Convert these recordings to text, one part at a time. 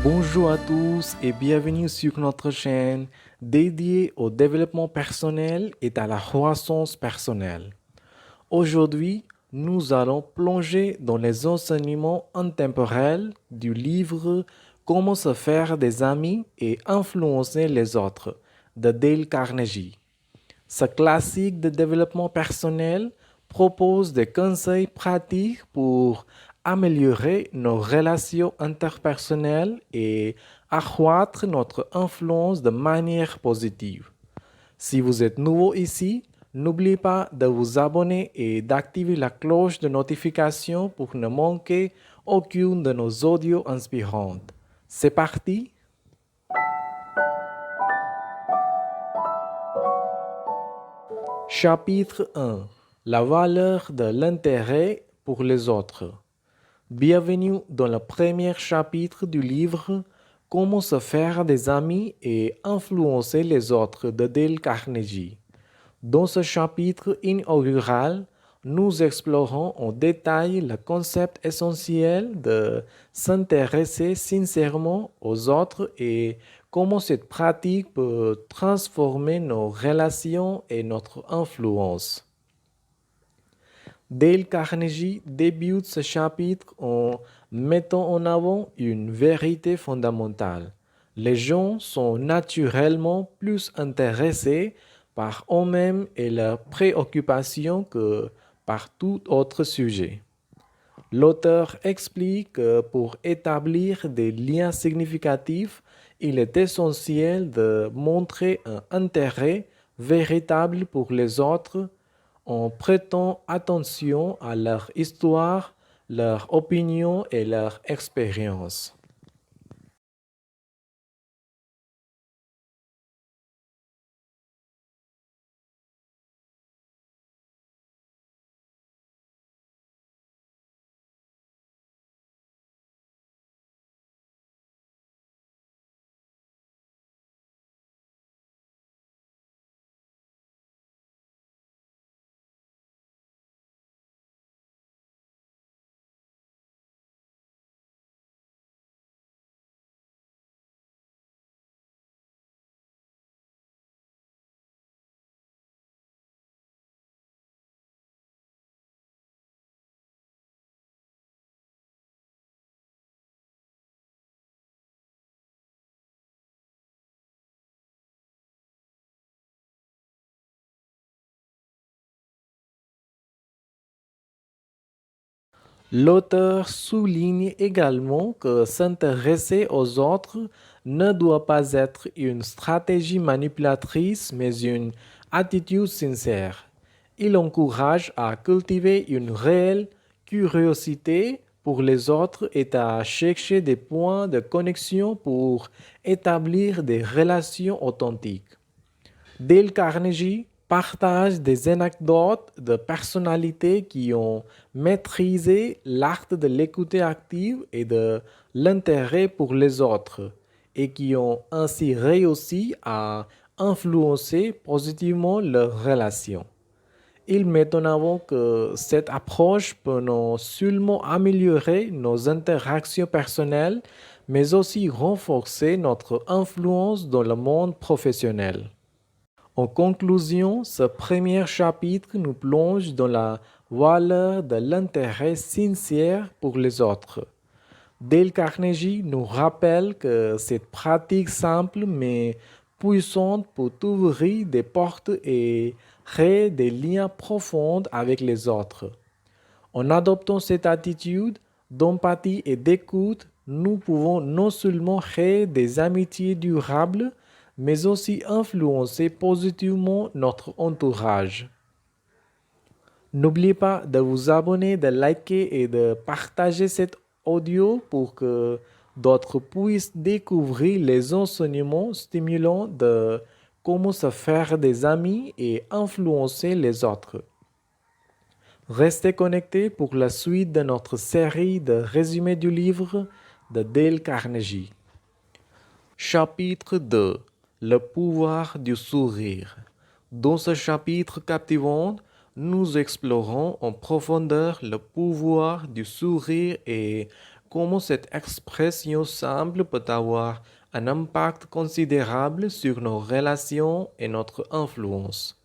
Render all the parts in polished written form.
Bonjour à tous et bienvenue sur notre chaîne dédiée au développement personnel et à la croissance personnelle. Aujourd'hui, nous allons plonger dans les enseignements intemporels du livre Comment se faire des amis et influencer les autres de Dale Carnegie. Ce classique de développement personnel propose des conseils pratiques pour améliorer nos relations interpersonnelles et accroître notre influence de manière positive. Si vous êtes nouveau ici, n'oubliez pas de vous abonner et d'activer la cloche de notification pour ne manquer aucune de nos audios inspirantes. C'est parti! Chapitre 1. La valeur de l'intérêt pour les autres. Bienvenue dans le premier chapitre du livre Comment se faire des amis et influencer les autres de Dale Carnegie. Dans ce chapitre inaugural, nous explorons en détail le concept essentiel de s'intéresser sincèrement aux autres et comment cette pratique peut transformer nos relations et notre influence. Dale Carnegie débute ce chapitre en mettant en avant une vérité fondamentale. Les gens sont naturellement plus intéressés par eux-mêmes et leurs préoccupations que par tout autre sujet. L'auteur explique que pour établir des liens significatifs, il est essentiel de montrer un intérêt véritable pour les autres en prêtant attention à leur histoire, leur opinion et leur expérience. L'auteur souligne également que s'intéresser aux autres ne doit pas être une stratégie manipulatrice, mais une attitude sincère. Il encourage à cultiver une réelle curiosité pour les autres et à chercher des points de connexion pour établir des relations authentiques. Dale Carnegie partage des anecdotes de personnalités qui ont maîtrisé l'art de l'écoute active et de l'intérêt pour les autres et qui ont ainsi réussi à influencer positivement leurs relations. Il met en avant que cette approche peut non seulement améliorer nos interactions personnelles, mais aussi renforcer notre influence dans le monde professionnel. En conclusion, ce premier chapitre nous plonge dans la valeur de l'intérêt sincère pour les autres. Dale Carnegie nous rappelle que cette pratique simple mais puissante peut ouvrir des portes et créer des liens profonds avec les autres. En adoptant cette attitude d'empathie et d'écoute, nous pouvons non seulement créer des amitiés durables, mais aussi influencer positivement notre entourage. N'oubliez pas de vous abonner, de liker et de partager cet audio pour que d'autres puissent découvrir les enseignements stimulants de comment se faire des amis et influencer les autres. Restez connectés pour la suite de notre série de résumés du livre de Dale Carnegie. Chapitre 2. Le pouvoir du sourire. Dans ce chapitre captivant, nous explorons en profondeur le pouvoir du sourire et comment cette expression simple peut avoir un impact considérable sur nos relations et notre influence.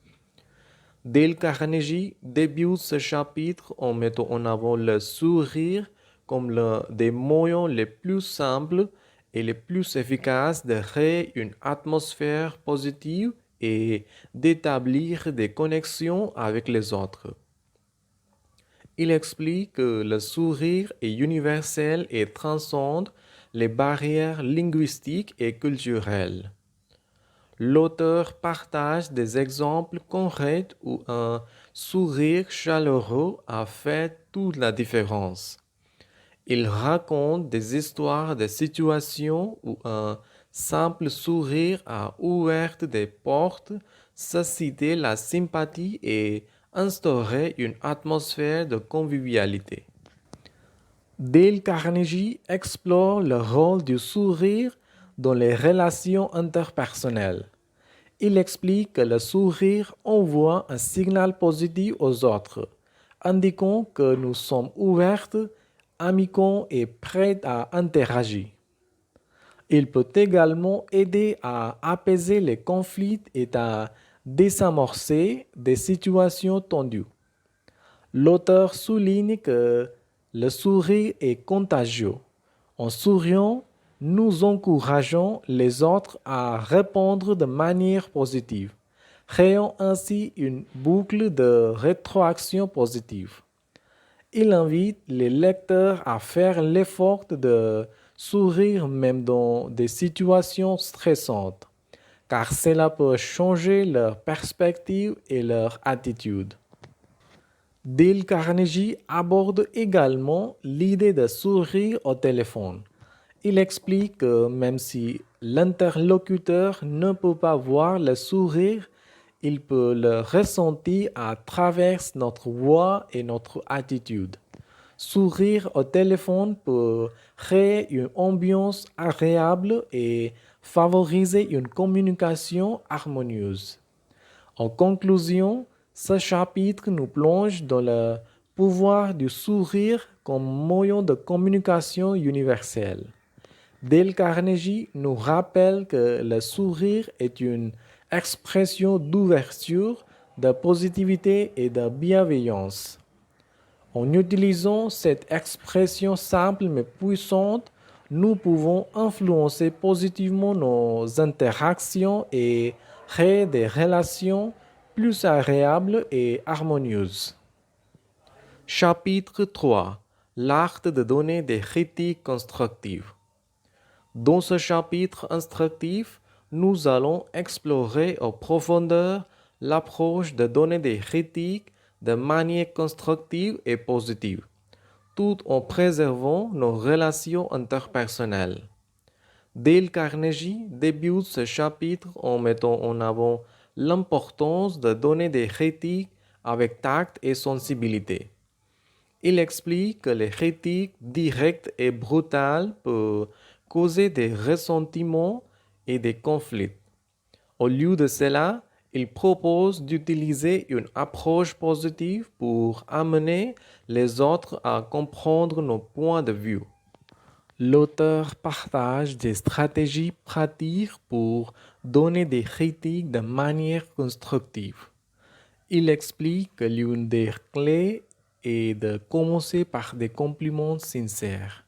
Dale Carnegie débute ce chapitre en mettant en avant le sourire comme l'un des moyens les plus simples et les plus efficaces de créer une atmosphère positive et d'établir des connexions avec les autres. Il explique que le sourire est universel et transcende les barrières linguistiques et culturelles. L'auteur partage des exemples concrets où un sourire chaleureux a fait toute la différence. Il raconte des histoires de situations où un simple sourire a ouvert des portes, suscité la sympathie et instauré une atmosphère de convivialité. Dale Carnegie explore le rôle du sourire dans les relations interpersonnelles. Il explique que le sourire envoie un signal positif aux autres, indiquant que nous sommes ouverts, amicaux et prêts à interagir. Il peut également aider à apaiser les conflits et à désamorcer des situations tendues. L'auteur souligne que le sourire est contagieux. En souriant, nous encourageons les autres à répondre de manière positive, créant ainsi une boucle de rétroaction positive. Il invite les lecteurs à faire l'effort de sourire même dans des situations stressantes, car cela peut changer leur perspective et leur attitude. Dale Carnegie aborde également l'idée de sourire au téléphone. Il explique que même si l'interlocuteur ne peut pas voir le sourire, il peut le ressentir à travers notre voix et notre attitude. Sourire au téléphone peut créer une ambiance agréable et favoriser une communication harmonieuse. En conclusion, ce chapitre nous plonge dans le pouvoir du sourire comme moyen de communication universel. Dale Carnegie nous rappelle que le sourire est une expression d'ouverture, de positivité et de bienveillance. En utilisant cette expression simple mais puissante, nous pouvons influencer positivement nos interactions et créer des relations plus agréables et harmonieuses. Chapitre 3. L'art de donner des critiques constructives. Dans ce chapitre instructif, nous allons explorer en profondeur l'approche de donner des critiques de manière constructive et positive, tout en préservant nos relations interpersonnelles. Dale Carnegie débute ce chapitre en mettant en avant l'importance de donner des critiques avec tact et sensibilité. Il explique que les critiques directes et brutales peuvent causer des ressentiments et des conflits. Au lieu de cela, il propose d'utiliser une approche positive pour amener les autres à comprendre nos points de vue. L'auteur partage des stratégies pratiques pour donner des critiques de manière constructive. Il explique que l'une des clés est de commencer par des compliments sincères.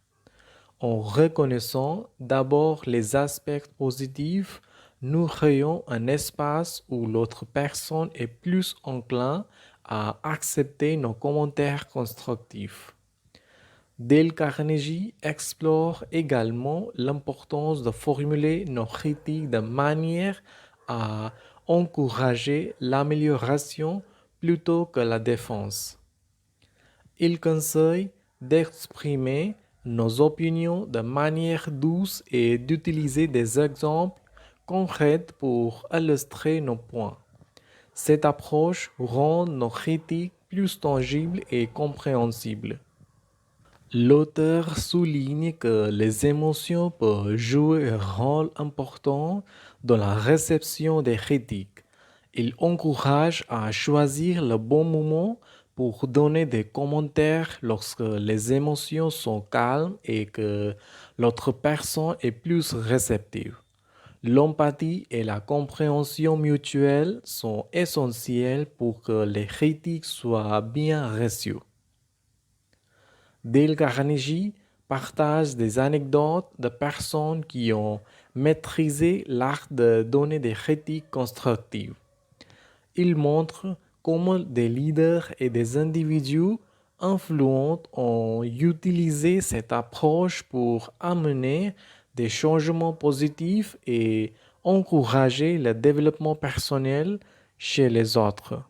En reconnaissant d'abord les aspects positifs, nous créons un espace où l'autre personne est plus enclin à accepter nos commentaires constructifs. Dale Carnegie explore également l'importance de formuler nos critiques de manière à encourager l'amélioration plutôt que la défense. Il conseille d'exprimer nos opinions de manière douce et d'utiliser des exemples concrets pour illustrer nos points. Cette approche rend nos critiques plus tangibles et compréhensibles. L'auteur souligne que les émotions peuvent jouer un rôle important dans la réception des critiques. Il encourage à choisir le bon moment pour donner des commentaires lorsque les émotions sont calmes et que l'autre personne est plus réceptive. L'empathie et la compréhension mutuelle sont essentielles pour que les critiques soient bien reçues. Dale Carnegie partage des anecdotes de personnes qui ont maîtrisé l'art de donner des critiques constructives. Il montre comment des leaders et des individus influents ont utilisé cette approche pour amener des changements positifs et encourager le développement personnel chez les autres.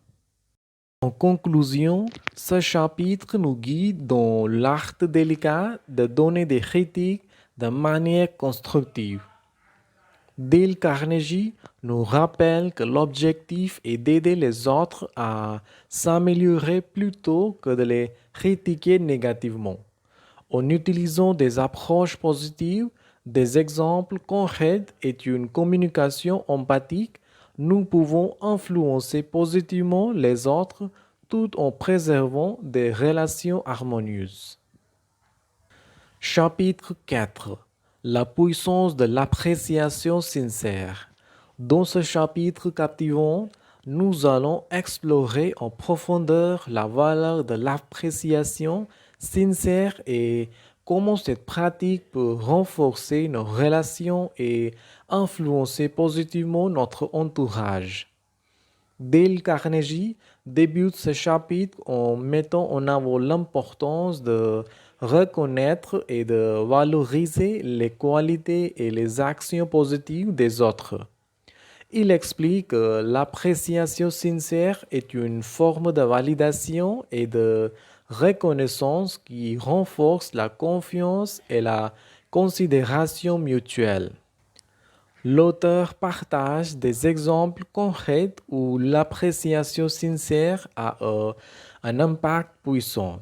En conclusion, ce chapitre nous guide dans l'art délicat de donner des critiques de manière constructive. Dale Carnegie nous rappelle que l'objectif est d'aider les autres à s'améliorer plutôt que de les critiquer négativement. En utilisant des approches positives, des exemples concrets et une communication empathique, nous pouvons influencer positivement les autres tout en préservant des relations harmonieuses. Chapitre 4. La puissance de l'appréciation sincère. Dans ce chapitre captivant, nous allons explorer en profondeur la valeur de l'appréciation sincère et comment cette pratique peut renforcer nos relations et influencer positivement notre entourage. Dale Carnegie débute ce chapitre en mettant en avant l'importance de reconnaître et de valoriser les qualités et les actions positives des autres. Il explique que l'appréciation sincère est une forme de validation et de reconnaissance qui renforce la confiance et la considération mutuelle. L'auteur partage des exemples concrets où l'appréciation sincère a un impact puissant.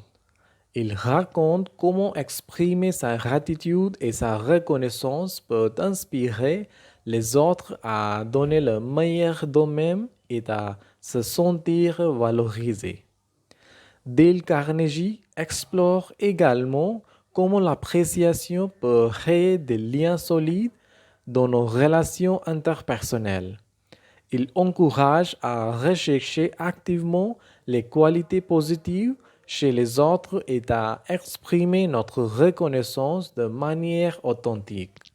Il raconte comment exprimer sa gratitude et sa reconnaissance peut inspirer les autres à donner le meilleur d'eux-mêmes et à se sentir valorisés. Dale Carnegie explore également comment l'appréciation peut créer des liens solides dans nos relations interpersonnelles. Il encourage à rechercher activement les qualités positives chez les autres et à exprimer notre reconnaissance de manière authentique.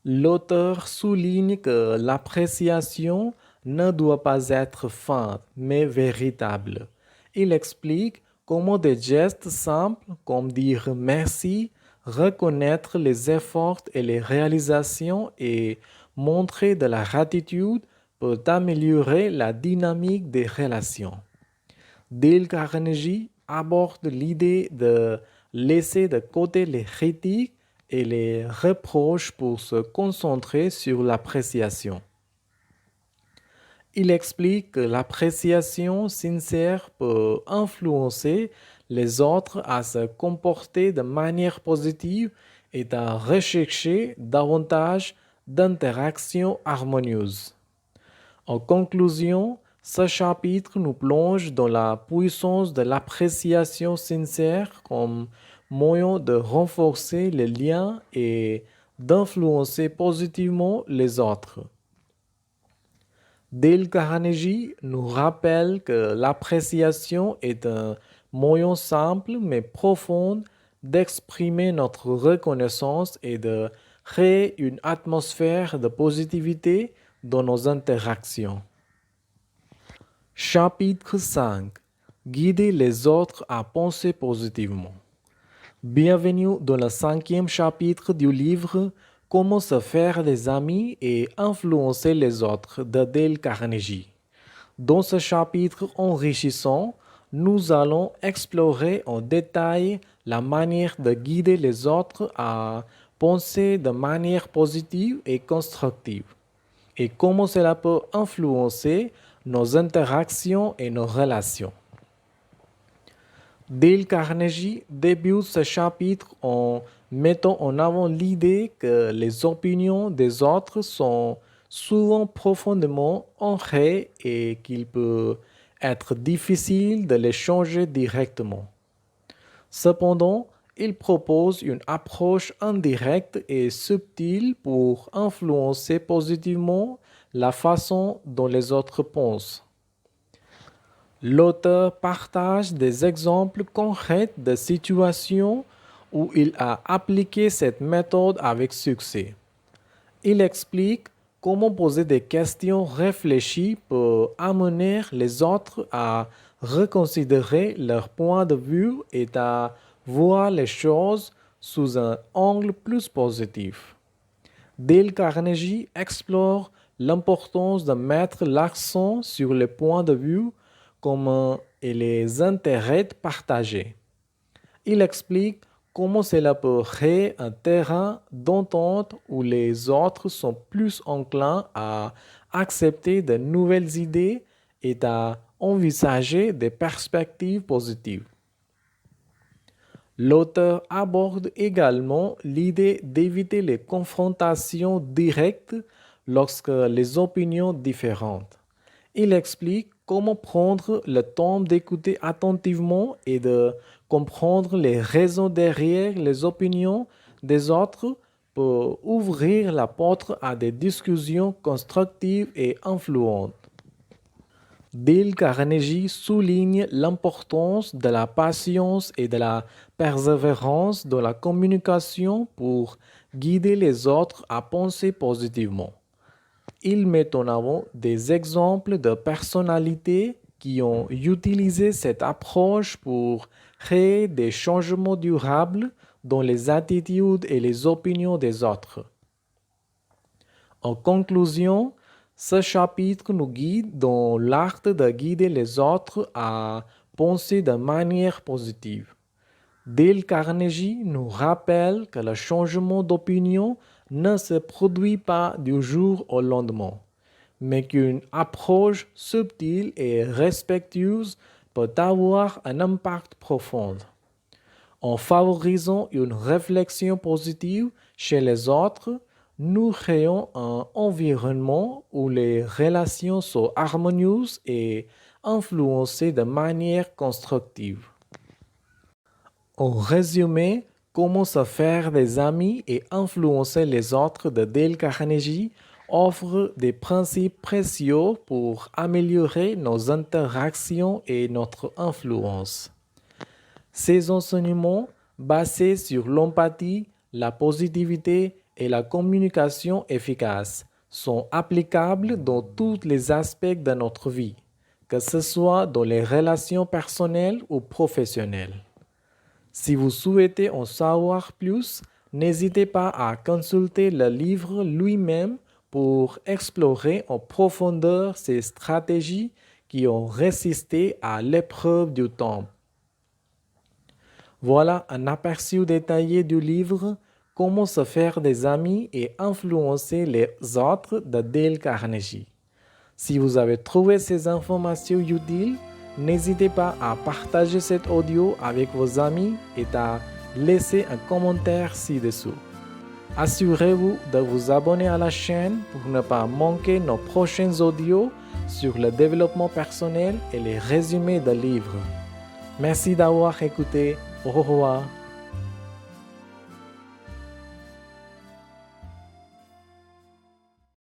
L'auteur souligne que l'appréciation ne doit pas être feinte, mais véritable. Il explique comment des gestes simples comme dire merci, reconnaître les efforts et les réalisations et montrer de la gratitude peut améliorer la dynamique des relations. Dale Carnegie aborde l'idée de laisser de côté les critiques et les reproches pour se concentrer sur l'appréciation. Il explique que l'appréciation sincère peut influencer les autres à se comporter de manière positive et à rechercher davantage d'interactions harmonieuses. En conclusion, ce chapitre nous plonge dans la puissance de l'appréciation sincère comme moyen de renforcer les liens et d'influencer positivement les autres. Dale Carnegie nous rappelle que l'appréciation est un moyen simple mais profond d'exprimer notre reconnaissance et de créer une atmosphère de positivité dans nos interactions. Chapitre 5. Guider les autres à penser positivement. Bienvenue dans le 5e chapitre du livre Comment se faire des amis et influencer les autres de Dale Carnegie. Dans ce chapitre enrichissant, nous allons explorer en détail la manière de guider les autres à penser de manière positive et constructive et comment cela peut influencer nos interactions et nos relations. Dale Carnegie débute ce chapitre en mettant en avant l'idée que les opinions des autres sont souvent profondément ancrés et qu'il peut être difficile de les changer directement. Cependant, il propose une approche indirecte et subtile pour influencer positivement la façon dont les autres pensent. L'auteur partage des exemples concrets de situations où il a appliqué cette méthode avec succès. Il explique comment poser des questions réfléchies peut amener les autres à reconsidérer leur point de vue et à voir les choses sous un angle plus positif. Dale Carnegie explore l'importance de mettre l'accent sur les points de vue communs et les intérêts partagés. Il explique comment cela peut créer un terrain d'entente où les autres sont plus enclins à accepter de nouvelles idées et à envisager des perspectives positives. L'auteur aborde également l'idée d'éviter les confrontations directes lorsque les opinions différentes. Il explique comment prendre le temps d'écouter attentivement et de comprendre les raisons derrière les opinions des autres pour ouvrir la porte à des discussions constructives et influentes. Dale Carnegie souligne l'importance de la patience et de la persévérance dans la communication pour guider les autres à penser positivement. Il met en avant des exemples de personnalités qui ont utilisé cette approche pour créer des changements durables dans les attitudes et les opinions des autres. En conclusion, ce chapitre nous guide dans l'art de guider les autres à penser de manière positive. Dale Carnegie nous rappelle que le changement d'opinion ne se produit pas du jour au lendemain, mais qu'une approche subtile et respectueuse peut avoir un impact profond. En favorisant une réflexion positive chez les autres, nous créons un environnement où les relations sont harmonieuses et influencées de manière constructive. En résumé, Comment se faire des amis et influencer les autres de Dale Carnegie offre des principes précieux pour améliorer nos interactions et notre influence. Ces enseignements, basés sur l'empathie, la positivité et la communication efficace, sont applicables dans tous les aspects de notre vie, que ce soit dans les relations personnelles ou professionnelles. Si vous souhaitez en savoir plus, n'hésitez pas à consulter le livre lui-même pour explorer en profondeur ces stratégies qui ont résisté à l'épreuve du temps. Voilà un aperçu détaillé du livre Comment se faire des amis et influencer les autres de Dale Carnegie. Si vous avez trouvé ces informations utiles, n'hésitez pas à partager cet audio avec vos amis et à laisser un commentaire ci-dessous. Assurez-vous de vous abonner à la chaîne pour ne pas manquer nos prochains audios sur le développement personnel et les résumés de livres. Merci d'avoir écouté. Au revoir.